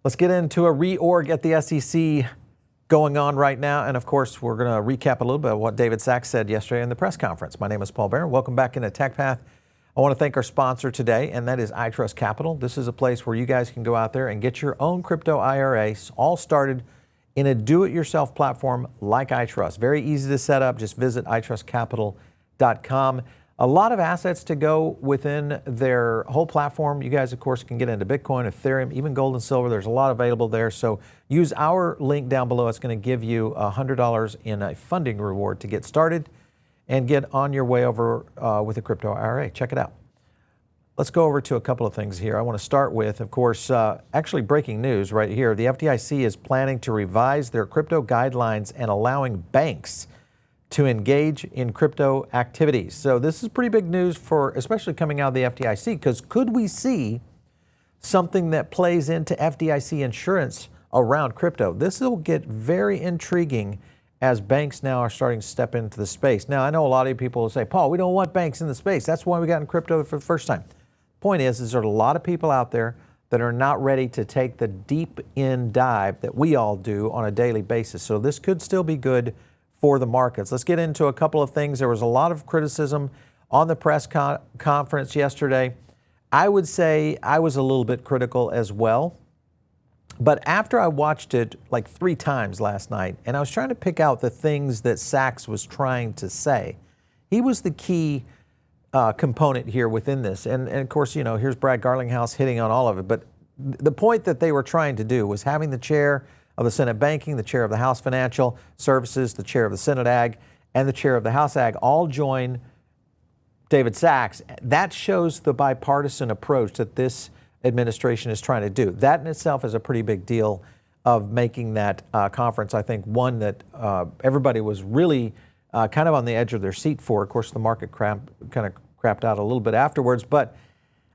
Let's get into a reorg at the SEC going on right now. And of course, we're going to recap a little bit of what David Sachs said yesterday in the press conference. My name is Paul Barron. Welcome back into TechPath. I want to thank our sponsor today, and that is iTrust Capital. This is a place where you guys can go out there and get your own crypto IRA, all started in a do-it-yourself platform like iTrust. Very easy to set up. Just visit itrustcapital.com. A lot of assets to go within their whole platform. You guys, of course, can get into Bitcoin, Ethereum, even gold and silver. There's a lot available there. So use our link down below. It's going to give you $100 in a funding reward to get started and get on your way over with a crypto IRA. Check it out. Let's go over to a couple of things here. I want to start with, of course, actually breaking news right here. The FDIC is planning to revise their crypto guidelines and allowing banks to engage in crypto activities. So this is pretty big news for, especially coming out of the FDIC, because could we see something that plays into FDIC insurance around crypto? This will get very intriguing as banks now are starting to step into the space. Now, I know a lot of people will say, Paul, we don't want banks in the space. That's why we got in crypto for the first time. Point is there's a lot of people out there that are not ready to take the deep in dive that we all do on a daily basis. So this could still be good for the markets. Let's get into a couple of things. There was a lot of criticism on the press conference yesterday. I would say I was a little bit critical as well. But after I watched it like 3 times last night, and I was trying to pick out the things that Sachs was trying to say, he was the key component here within this. And of course, you know, here's Brad Garlinghouse hitting on all of it. But the point that they were trying to do was having the chair of the Senate Banking, the chair of the House Financial Services, the chair of the Senate Ag, and the chair of the House Ag all join David Sachs. That shows the bipartisan approach that this administration is trying to do. That in itself is a pretty big deal of making that conference, I think, one that everybody was really kind of on the edge of their seat for. Of course, the market kind of crapped out a little bit afterwards, but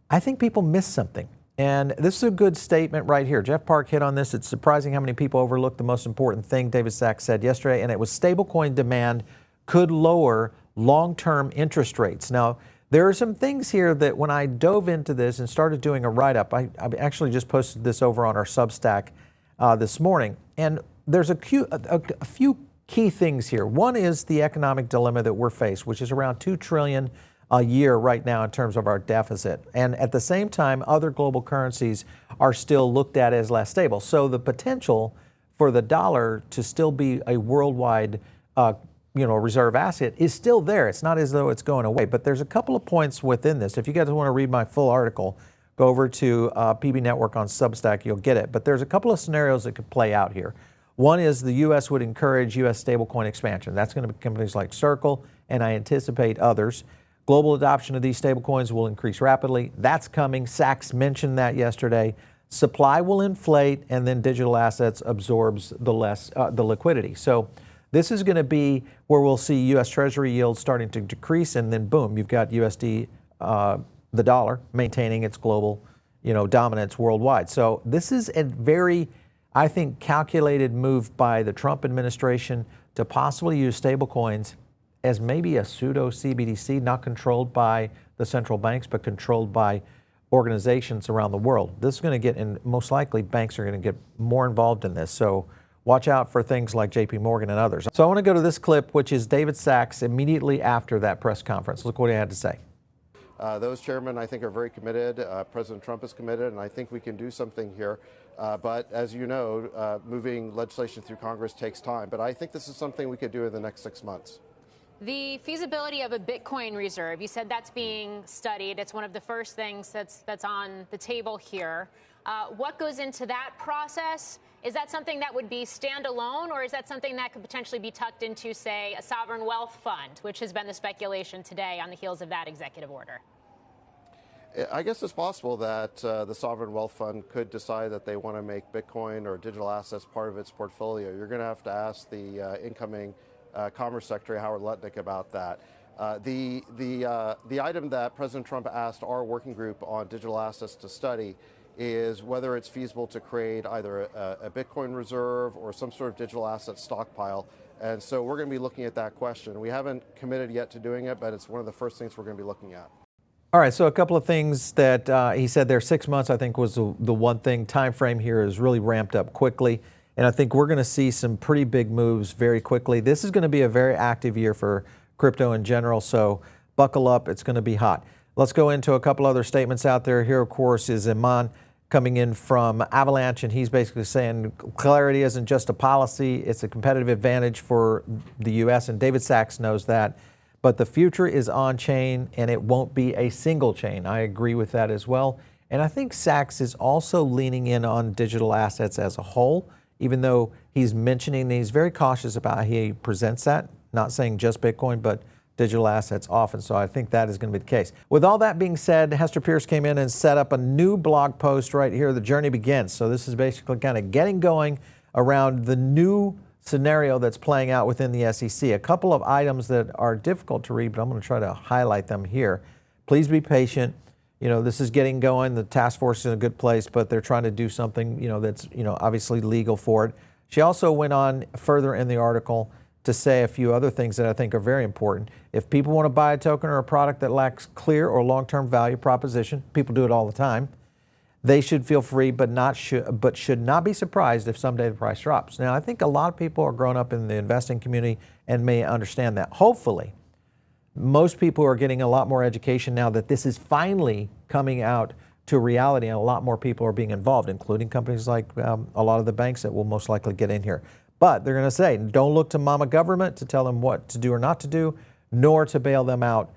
I think people missed something. And this is a good statement right here. Jeff Park hit on this. It's surprising how many people overlook the most important thing David Sachs said yesterday, and it was stablecoin demand could lower long-term interest rates. Now, there are some things here that when I dove into this and started doing a write-up, I actually just posted this over on our Substack this morning, and there's a few key things here. One is the economic dilemma that we're faced, which is around $2 trillion a year right now in terms of our deficit. And at the same time, other global currencies are still looked at as less stable. So the potential for the dollar to still be a worldwide reserve asset is still there. It's not as though it's going away. But there's a couple of points within this. If you guys want to read my full article, go over to PB Network on Substack, you'll get it. But there's a couple of scenarios that could play out here. One is the U.S. would encourage U.S. stablecoin expansion. That's going to be companies like Circle, and I anticipate others. Global adoption of these stablecoins will increase rapidly. That's coming. Sachs mentioned that yesterday. Supply will inflate, and then digital assets absorbs the liquidity. So this is going to be where we'll see U.S. Treasury yields starting to decrease, and then boom, you've got USD, the dollar, maintaining its global, dominance worldwide. So this is a very, I think, calculated move by the Trump administration to possibly use stablecoins as maybe a pseudo CBDC, not controlled by the central banks, but controlled by organizations around the world. This is going to get, and most likely banks are going to get more involved in this. So watch out for things like JP Morgan and others. So I want to go to this clip, which is David Sachs immediately after that press conference. Look what he had to say. Those chairmen, I think, are very committed. President Trump is committed, and I think we can do something here. But as you know, moving legislation through Congress takes time. But I think this is something we could do in the next 6 months. The feasibility of a Bitcoin reserve, you said that's being studied. It's one of the first things that's on the table here. What goes into that process? Is that something that would be standalone, or is that something that could potentially be tucked into, say, a sovereign wealth fund, which has been the speculation today on the heels of that executive order? I guess it's possible that the sovereign wealth fund could decide that they want to make Bitcoin or digital assets part of its portfolio. You're going to have to ask the incoming Commerce Secretary Howard Lutnick about that. The item that President Trump asked our working group on digital assets to study is whether it's feasible to create either a Bitcoin reserve or some sort of digital asset stockpile. And so we're going to be looking at that question. We haven't committed yet to doing it, but it's one of the first things we're going to be looking at. All right, so a couple of things that he said there. 6 months, I think, was the one thing. Time frame here is really ramped up quickly, and I think we're going to see some pretty big moves very quickly. This is going to be a very active year for crypto in general, so buckle up. It's going to be hot. Let's go into a couple other statements out there. Here, of course, is Iman coming in from Avalanche, and he's basically saying clarity isn't just a policy, it's a competitive advantage for the U.S., and David Sachs knows that. But the future is on-chain, and it won't be a single chain. I agree with that as well. And I think Sachs is also leaning in on digital assets as a whole, even though he's mentioning, he's very cautious about how he presents that, not saying just Bitcoin, but digital assets often. So I think that is going to be the case. With all that being said, Hester Pierce came in and set up a new blog post right here, The Journey Begins. So this is basically kind of getting going around the new scenario that's playing out within the SEC. A couple of items that are difficult to read, but I'm going to try to highlight them here. Please be patient. You know, this is getting going. The task force is in a good place, but they're trying to do something, you know, that's, you know, obviously legal for it. She also went on further in the article to say a few other things that I think are very important. If people want to buy a token or a product that lacks clear or long-term value proposition, people do it all the time, they should feel free, but should not be surprised if someday the price drops. Now, I think a lot of people are growing up in the investing community and may understand that. Hopefully, most people are getting a lot more education now that this is finally coming out to reality, and a lot more people are being involved, including companies like a lot of the banks that will most likely get in here. But they're going to say, don't look to mama government to tell them what to do or not to do, nor to bail them out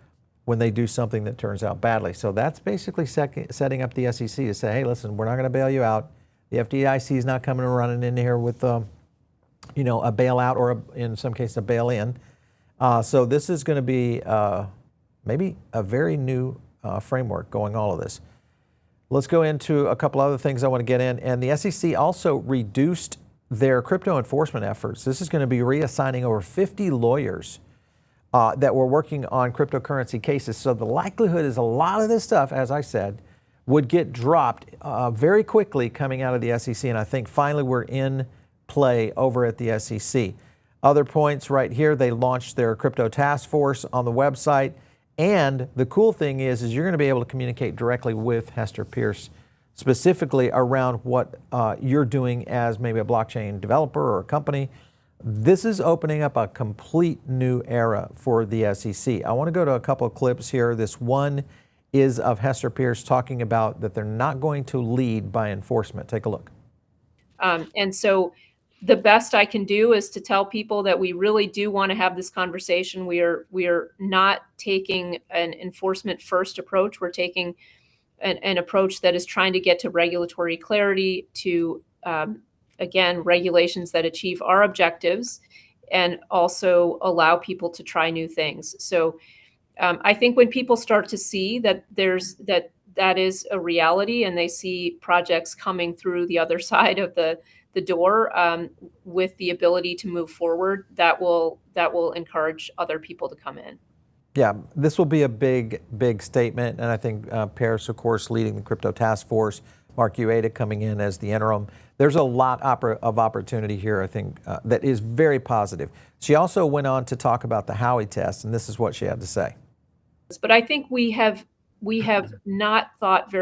when they do something that turns out badly. So that's basically setting up the SEC to say, hey, listen, we're not going to bail you out. The FDIC is not coming and running in here with, you know, a bailout or in some cases a bail-in. So this is going to be maybe a very new framework going all of this. Let's go into a couple other things I want to get in. And the SEC also reduced their crypto enforcement efforts. This is going to be reassigning over 50 lawyers that were working on cryptocurrency cases. So the likelihood is a lot of this stuff, as I said, would get dropped very quickly coming out of the SEC. And I think finally we're in play over at the SEC. Other points right here, they launched their crypto task force on the website. And the cool thing is you're going to be able to communicate directly with Hester Pierce, specifically around what you're doing as maybe a blockchain developer or a company. This is opening up a complete new era for the SEC. I want to go to a couple of clips here. This one is of Hester Pierce talking about that they're not going to lead by enforcement. Take a look. And so the best I can do is to tell people that we really do want to have this conversation. We are not taking an enforcement first approach. We're taking an approach that is trying to get to regulatory clarity, to again, regulations that achieve our objectives and also allow people to try new things. So I think when people start to see that that is a reality and they see projects coming through the other side of the door with the ability to move forward, that will encourage other people to come in. Yeah, this will be a big statement. And I think Pierce, of course, leading the crypto task force, Mark Ueda coming in as the interim. There's a lot of opportunity here, I think, that is very positive. She also went on to talk about the Howie test, and this is what she had to say. But I think we have not thought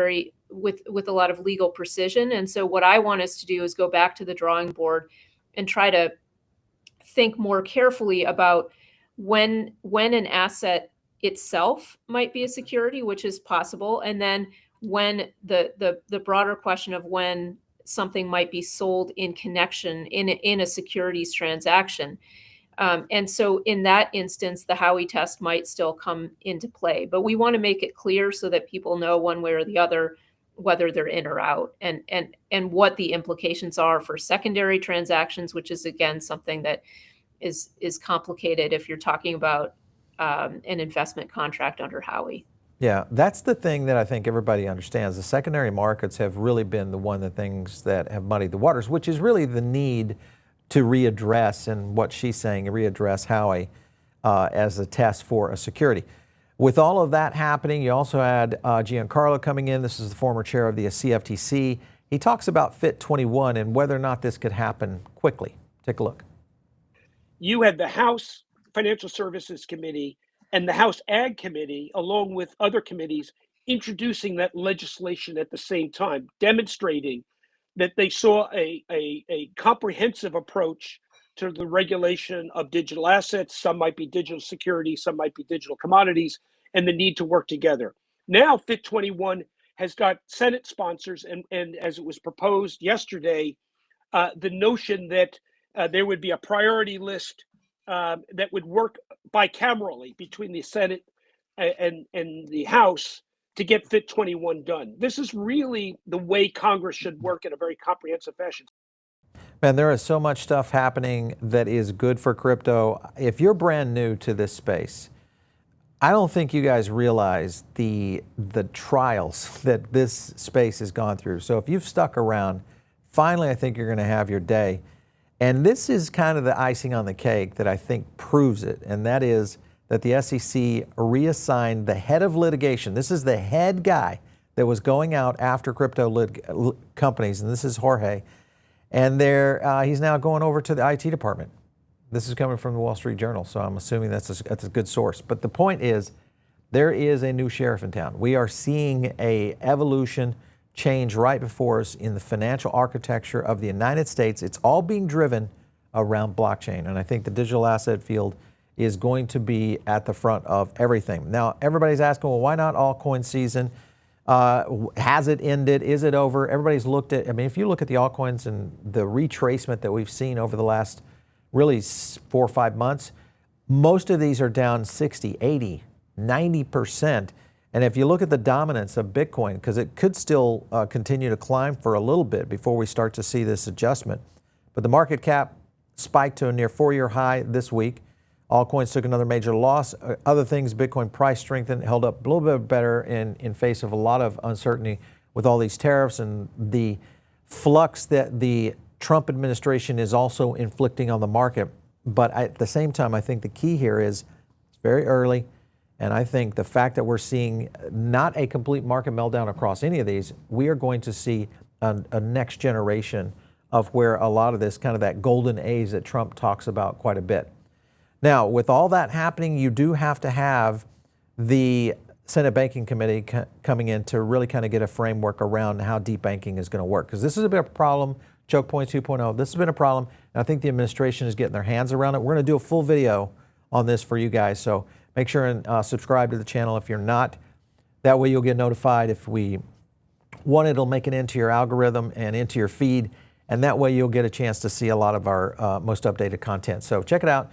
with a lot of legal precision. And so what I want us to do is go back to the drawing board and try to think more carefully about when an asset itself might be a security, which is possible, and then when the broader question of when something might be sold in connection in a securities transaction. And so in that instance, the Howie test might still come into play, but we want to make it clear so that people know one way or the other whether they're in or out, and what the implications are for secondary transactions, which is again something that is complicated if you're talking about an investment contract under Howie. Yeah, that's the thing that I think everybody understands. The secondary markets have really been the things that have muddied the waters, which is really the need to readdress, and what she's saying, readdress Howie as a test for a security. With all of that happening, you also had Giancarlo coming in. This is the former chair of the CFTC. He talks about Fit 21 and whether or not this could happen quickly. Take a look. You had the House Financial Services Committee and the House Ag Committee, along with other committees, introducing that legislation at the same time, demonstrating that they saw a comprehensive approach to the regulation of digital assets. Some might be digital securities, some might be digital commodities, and the need to work together. Now, FIT 21 has got Senate sponsors, and as it was proposed yesterday, the notion that there would be a priority list that would work bicamerally between the Senate and the House to get FIT 21 done. This is really the way Congress should work in a very comprehensive fashion. Man, there is so much stuff happening that is good for crypto. If you're brand new to this space, I don't think you guys realize the trials that this space has gone through. So if you've stuck around, finally I think you're going to have your day. And this is kind of the icing on the cake that I think proves it, and that is that the SEC reassigned the head of litigation. This is the head guy that was going out after crypto companies, and this is Jorge. And he's now going over to the IT department. This is coming from the Wall Street Journal, so I'm assuming that's a good source. But the point is, there is a new sheriff in town. We are seeing a evolution change right before us in the financial architecture of the United States. It's all being driven around blockchain, and I think the digital asset field is going to be at the front of everything. Now, everybody's asking, well, why not altcoin season? Has it ended? Is it over? Everybody's looked at, I mean, if you look at the altcoins and the retracement that we've seen over the last really 4 or 5 months, most of these are down 60, 80, 90%. And if you look at the dominance of Bitcoin, because it could still continue to climb for a little bit before we start to see this adjustment, but the market cap spiked to a near 4-year high this week. Altcoins took another major loss. Other things, Bitcoin price strengthened, held up a little bit better in face of a lot of uncertainty with all these tariffs and the flux that the Trump administration is also inflicting on the market. But at the same time, I think the key here is it's very early. And I think the fact that we're seeing not a complete market meltdown across any of these, we are going to see a next generation of where a lot of this kind of that golden age that Trump talks about quite a bit. Now, with all that happening, you do have to have the Senate Banking Committee coming in to really kind of get a framework around how deep banking is going to work. Because this has been a problem, choke point 2.0, this has been a problem, and I think the administration is getting their hands around it. We're going to do a full video on this for you guys, so make sure and subscribe to the channel if you're not. That way you'll get notified if it'll make it into your algorithm and into your feed, and that way you'll get a chance to see a lot of our most updated content. So check it out.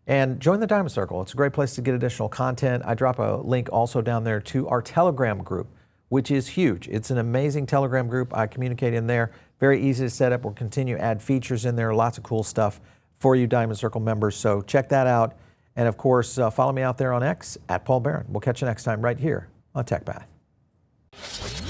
And join the Diamond Circle. It's a great place to get additional content. I drop a link also down there to our Telegram group, which is huge. It's an amazing Telegram group. I communicate in there. Very easy to set up. We'll continue to add features in there. Lots of cool stuff for you Diamond Circle members. So check that out. And of course, follow me out there on X at Paul Barron. We'll catch you next time right here on TechPath.